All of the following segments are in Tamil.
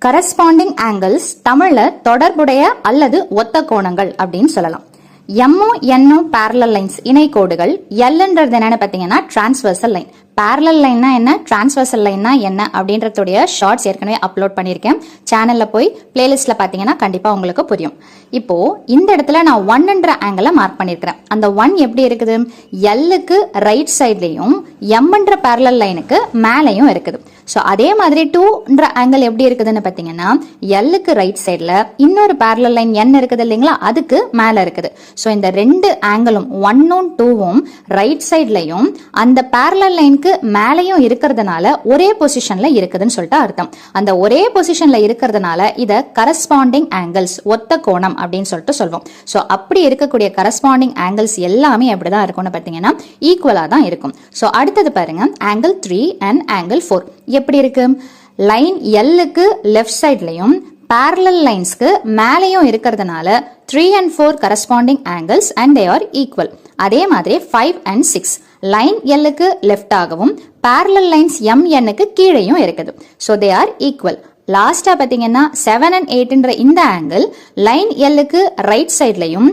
கரஸ்பாண்டிங் ஆங்கிள்ஸ் தமிழ்ல தொடர்புடைய அல்லது ஒத்த கோணங்கள் அப்படின்னு சொல்லலாம். எம்மும் என்னும் parallel lines இணை கோடுகள். எல்ன்றது என்னன்னு பாத்தீங்கன்னா டிரான்ஸ்வர்சல் லைன். parallel லைன்னா என்ன, டிரான்ஸ்வர்சல் லைன்னா என்ன அப்படின்றதுடைய ஷார்ட்ஸ் ஏற்கனவே அப்லோட் பண்ணியிருக்கேன். சேனல்ல போய் பிளேலிஸ்ட்ல பாத்தீங்கன்னா கண்டிப்பா உங்களுக்கு புரியும். இப்போ இந்த இடத்துல நான் 1ன்ற ஆங்கிளை மார்க் பண்ணிருக்கிறேன். அந்த 1 எப்படி இருக்குது, எல்லுக்கு ரைட் சைட்லயும் எம்ன்ற parallel லைனுக்கு மேலையும் இருக்குது. ஸோ அதே மாதிரி 2ன்ற ஆங்கிள் எப்படி இருக்குதுன்னு பாத்தீங்கன்னா எல்லுக்கு ரைட் சைட்ல இன்னொரு parallel லைன் n இருக்குது இல்லைங்களா, அதுக்கு மேல இருக்குது. ஸோ இந்த ரெண்டு ஆங்கிளும் 1ம் 2ம் ரைட் சைட்லயும் அந்த parallel லைனுக்கு மேலையும் இருக்கிறதுனால ஒரே பொசிஷன்ல இருக்குதுன்னு சொல்லிட்டு அர்த்தம். அந்த ஒரே பொசிஷன்ல இருக்கிறதுனால இத கரஸ்பாண்டிங் ஆங்கிள்ஸ், ஒத்த கோணம் அப்படின்னு சொல்லிட்டு சொல்வோம். ஸோ அப்படி இருக்கக்கூடிய கரஸ்பாண்டிங் ஆங்கிள்ஸ் எல்லாமே எப்படிதான் இருக்கும்னு பாத்தீங்கன்னா ஈக்குவலா தான் இருக்கும். ஸோ அடுத்தது பாருங்க, ஆங்கிள் 3 அண்ட் ஆங்கிள் 4 எப்படி இருக்கு. லைன் எல்லுக்கு லெஃப்ட் சைட்லயும் parallel லைன்ஸ்க்கு மேலையும் இருக்கிறதுனால 3 and 4 corresponding angles and they are equal. அதே மாதிரி 5 and 6 லைன் எல்லுக்கு லெஃப்ட் ஆகவும் parallel lines mnக்கு கீழையும் இருக்குது. so they are equal. லாஸ்டா பாத்தீங்கன்னா 7 and 8ன்ற இந்த ஆங்கிள் லைன் எல்லுக்கு ரைட் சைட்லயும்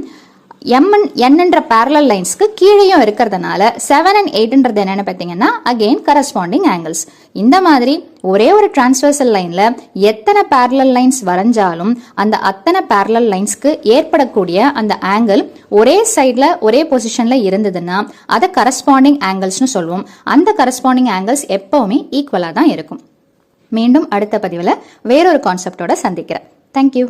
என்னன்ற parallel லைன்ஸ்க்கு கீழையும் இருக்கிறதுனால 7 and 8ன்றது என்னன்னு பாத்தீங்கன்னா அகைன் கரஸ்பாண்டிங் ஆங்கிள்ஸ். இந்த மாதிரி ஒரே ஒரு டிரான்ஸ்வர்சல் லைன்ல எத்தனை parallel லைன்ஸ் வரைஞ்சாலும் அந்த அத்தனை parallel லைன்ஸ்க்கு ஏற்படக்கூடிய அந்த ஆங்கிள் ஒரே சைட்ல ஒரே பொசிஷன்ல இருந்ததுன்னா அதை கரஸ்பாண்டிங் ஆங்கிள்ஸ்னு சொல்லுவோம். அந்த கரஸ்பாண்டிங் ஆங்கிள்ஸ் எப்பவுமே ஈக்குவலா தான் இருக்கும். மீண்டும் அடுத்த பதிவுல வேறொரு கான்செப்டோட சந்திக்கிறேன். தேங்க்யூ.